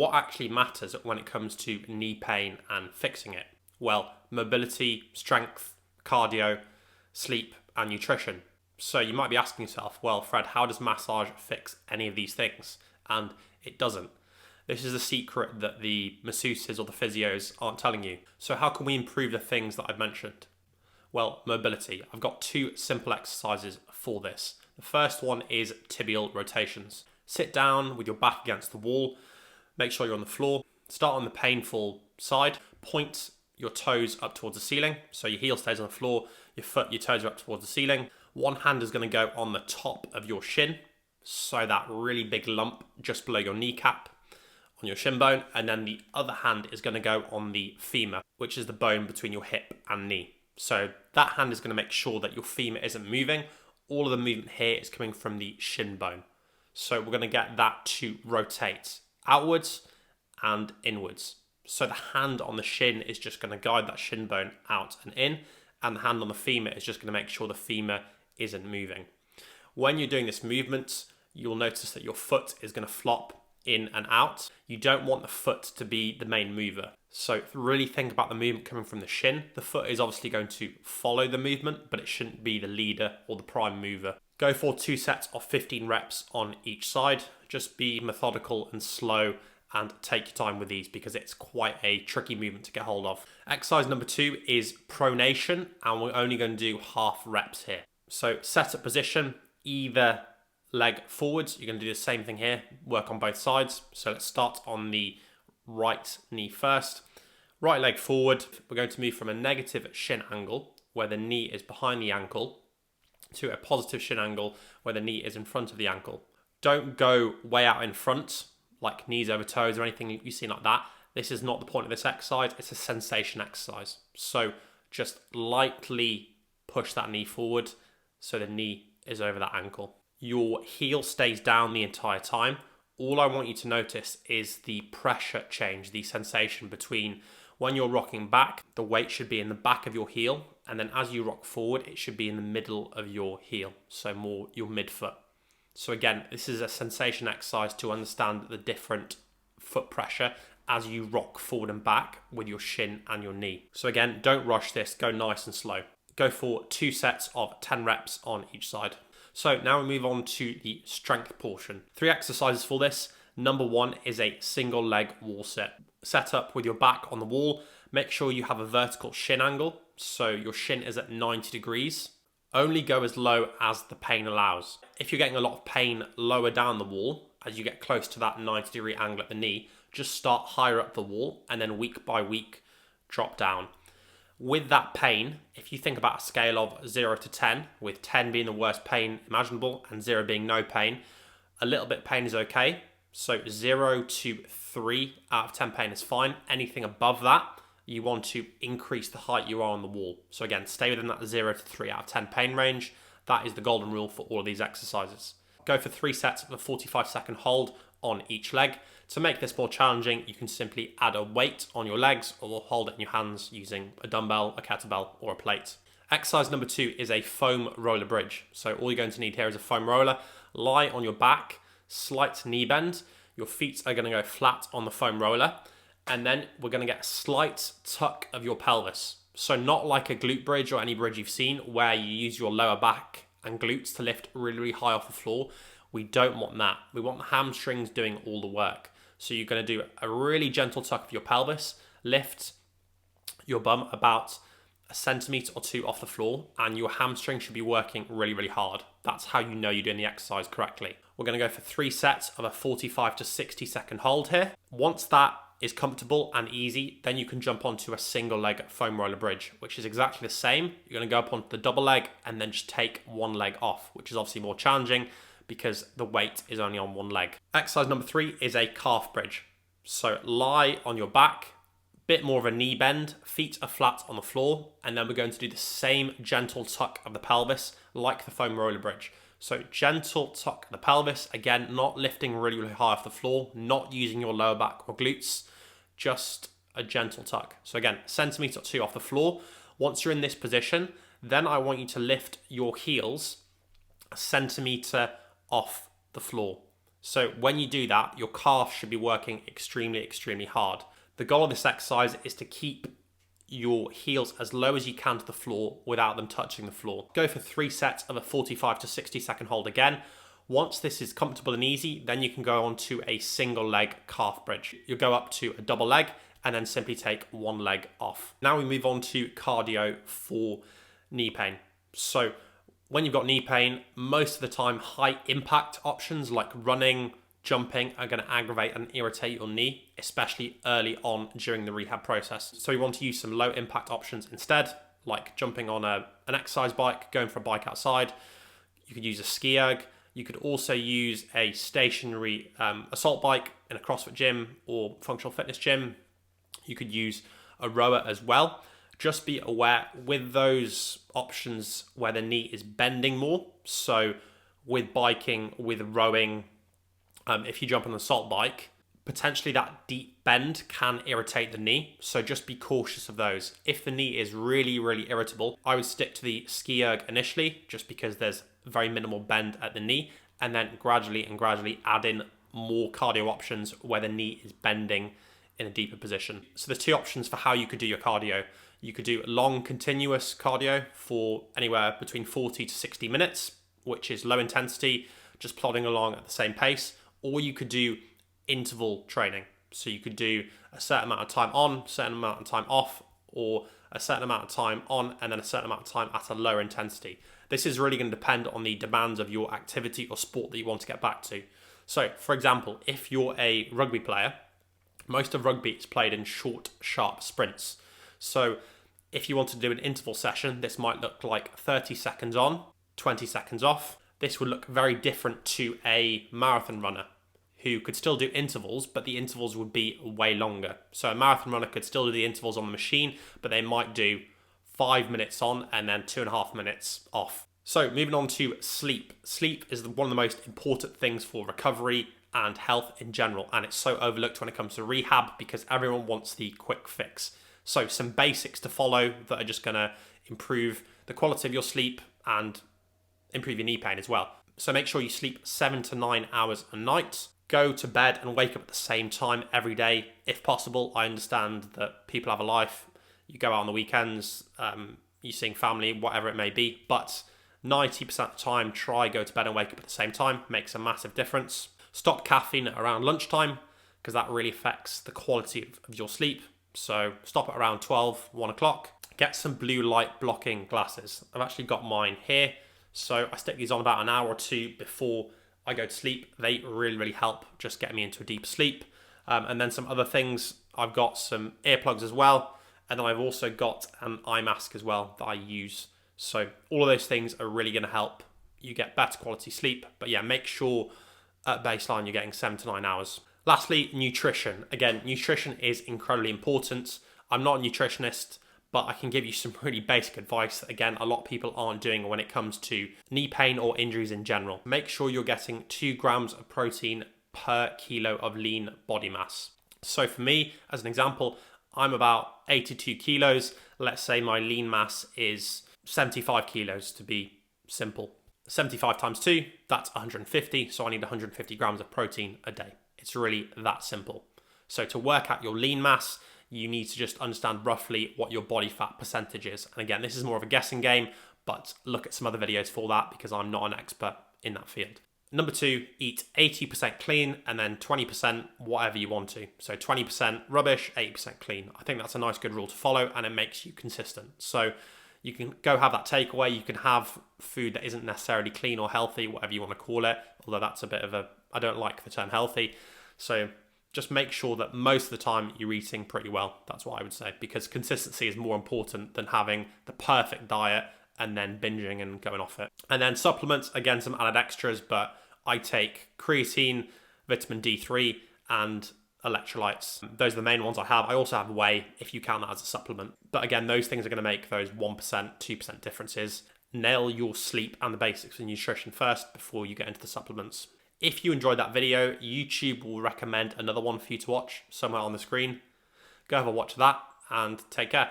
What actually matters when it comes to knee pain and fixing it? Well, mobility, strength, cardio, sleep, and nutrition. So you might be asking yourself, well, Fred, how does massage fix any of these things? And it doesn't. This is a secret that the masseuses or the physios aren't telling you. So how can we improve the things that I've mentioned? Well, mobility. I've got two simple exercises for this. The first one is tibial rotations. Sit down with your back against the wall. Make sure you're on the floor. Start on the painful side. Point your toes up towards the ceiling. So your heel stays on the floor, your toes are up towards the ceiling. One hand is going to go on the top of your shin. So that really big lump just below your kneecap on your shin bone. And then the other hand is going to go on the femur, which is the bone between your hip and knee. So that hand is going to make sure that your femur isn't moving. All of the movement here is coming from the shin bone. So we're going to get that to rotate outwards and inwards. So the hand on the shin is just going to guide that shin bone out and in, and the hand on the femur is just going to make sure the femur isn't moving. When you're doing this movement, you'll notice that your foot is going to flop in and out. You don't want the foot to be the main mover. So really think about the movement coming from the shin. The foot is obviously going to follow the movement, but it shouldn't be the leader or the prime mover. Go for 2 sets of 15 reps on each side. Just be methodical and slow and take your time with these because it's quite a tricky movement to get hold of. Exercise number 2 is pronation, and we're only going to do half reps here. So set up position, either leg forwards. You're going to do the same thing here, work on both sides. So let's start on the right knee first. Right leg forward. We're going to move from a negative shin angle where the knee is behind the ankle to a positive shin angle where the knee is in front of the ankle. Don't go way out in front, like knees over toes or anything you see like that. This is not the point of this exercise. It's a sensation exercise. So just lightly push that knee forward so the knee is over that ankle. Your heel stays down the entire time. All I want you to notice is the pressure change, the sensation between when you're rocking back, the weight should be in the back of your heel, and then as you rock forward, it should be in the middle of your heel, so more your midfoot. So again, this is a sensation exercise to understand the different foot pressure as you rock forward and back with your shin and your knee. So again, don't rush this, go nice and slow. Go for 2 sets of 10 reps on each side. So now we move on to the strength portion. 3 exercises for this. Number 1 is a single leg wall sit. Set up with your back on the wall. Make sure you have a vertical shin angle, so your shin is at 90 degrees. Only go as low as the pain allows. If you're getting a lot of pain lower down the wall, as you get close to that 90-degree angle at the knee, just start higher up the wall and then week by week drop down. With that pain, if you think about a scale of 0 to 10, with 10 being the worst pain imaginable and 0 being no pain, a little bit of pain is okay. So 0 to 3 out of 10 pain is fine. Anything above that, you want to increase the height you are on the wall. So again, stay within that 0 to 3 out of 10 pain range. That is the golden rule for all of these exercises. Go for 3 sets of a 45-second hold on each leg. To make this more challenging, you can simply add a weight on your legs or hold it in your hands using a dumbbell, a kettlebell, or a plate. Exercise number 2 is a foam roller bridge. So all you're going to need here is a foam roller. Lie on your back, slight knee bend. Your feet are going to go flat on the foam roller. And then we're going to get a slight tuck of your pelvis. So not like a glute bridge or any bridge you've seen where you use your lower back and glutes to lift really, really high off the floor. We don't want that. We want the hamstrings doing all the work. So you're going to do a really gentle tuck of your pelvis, lift your bum about 1 centimetre or 2 off the floor, and your hamstring should be working really, really hard. That's how you know you're doing the exercise correctly. We're going to go for 3 sets of a 45 to 60 second hold here. Once that is comfortable and easy, then you can jump onto a single leg foam roller bridge, which is exactly the same. You're going to go up onto the double leg and then just take one leg off, which is obviously more challenging because the weight is only on one leg. Exercise number 3 is a calf bridge. So lie on your back, bit more of a knee bend, feet are flat on the floor, and then we're going to do the same gentle tuck of the pelvis like the foam roller bridge. So gentle tuck of the pelvis, again, not lifting really, really high off the floor, not using your lower back or glutes, just a gentle tuck. So again, 1 centimetre or 2 off the floor. Once you're in this position, then I want you to lift your heels 1 centimetre off the floor. So when you do that, your calf should be working extremely, extremely hard. The goal of this exercise is to keep your heels as low as you can to the floor without them touching the floor. Go for 3 sets of a 45 to 60 second hold again. Once this is comfortable and easy, then you can go on to a single leg calf bridge. You'll go up to a double leg and then simply take one leg off. Now we move on to cardio for knee pain. So when you've got knee pain, most of the time high impact options like running, jumping are going to aggravate and irritate your knee, especially early on during the rehab process. So you want to use some low impact options instead, like jumping on an exercise bike, going for a bike outside. You could use a ski erg. You could also use a stationary assault bike in a CrossFit gym or functional fitness gym. You could use a rower as well. Just be aware with those options where the knee is bending more. So with biking, with rowing, if you jump on an assault bike, potentially that deep bend can irritate the knee. So just be cautious of those. If the knee is really, really irritable, I would stick to the ski erg initially, just because there's very minimal bend at the knee, and then gradually add in more cardio options where the knee is bending in a deeper position. So there's 2 options for how you could do your cardio. You could do long continuous cardio for anywhere between 40 to 60 minutes, which is low intensity, just plodding along at the same pace. Or you could do interval training. So you could do a certain amount of time on, certain amount of time off, or a certain amount of time on and then a certain amount of time at a lower intensity. This is really going to depend on the demands of your activity or sport that you want to get back to. So, for example, if you're a rugby player, most of rugby is played in short, sharp sprints. So if you want to do an interval session, this might look like 30 seconds on, 20 seconds off. This would look very different to a marathon runner who could still do intervals, but the intervals would be way longer. So a marathon runner could still do the intervals on the machine, but they might do 5 minutes on and then 2.5 minutes off. So moving on to sleep. Sleep is one of the most important things for recovery and health in general, and it's so overlooked when it comes to rehab because everyone wants the quick fix. So some basics to follow that are just going to improve the quality of your sleep and improve your knee pain as well. So make sure you sleep 7 to 9 hours a night. Go to bed and wake up at the same time every day if possible. I understand that people have a life. You go out on the weekends, you're seeing family, whatever it may be, but 90% of the time, try go to bed and wake up at the same time. Makes a massive difference. Stop caffeine around lunchtime because that really affects the quality of your sleep. So stop at around 12, 1 o'clock. Get some blue light blocking glasses. I've actually got mine here. So I stick these on about an hour or 2 before I go to sleep. They really, really help just get me into a deep sleep. And then some other things, I've got some earplugs as well. And then I've also got an eye mask as well that I use. So all of those things are really going to help you get better quality sleep. But yeah, make sure at baseline you're getting 7 to 9 hours. Lastly, nutrition. Again, nutrition is incredibly important. I'm not a nutritionist, but I can give you some really basic advice that, again, a lot of people aren't doing when it comes to knee pain or injuries in general. Make sure you're getting 2 grams of protein per kilo of lean body mass. So for me, as an example, I'm about 82 kilos. Let's say my lean mass is 75 kilos to be simple. 75 times 2, that's 150. So I need 150 grams of protein a day. It's really that simple. So to work out your lean mass, you need to just understand roughly what your body fat percentage is. And again, this is more of a guessing game, but look at some other videos for that because I'm not an expert in that field. Number 2, eat 80% clean and then 20% whatever you want to. So 20% rubbish, 80% clean. I think that's a nice good rule to follow and it makes you consistent. So you can go have that takeaway. You can have food that isn't necessarily clean or healthy, whatever you want to call it. Although that's a bit of I don't like the term healthy. So just make sure that most of the time you're eating pretty well. That's what I would say, because consistency is more important than having the perfect diet and then binging and going off it. And then supplements, again, some added extras, but I take creatine, vitamin D3, and electrolytes. Those are the main ones I have. I also have whey, if you count that as a supplement. But again, those things are going to make those 1%, 2% differences. Nail your sleep and the basics of nutrition first before you get into the supplements. If you enjoyed that video, YouTube will recommend another one for you to watch somewhere on the screen. Go have a watch of that and take care.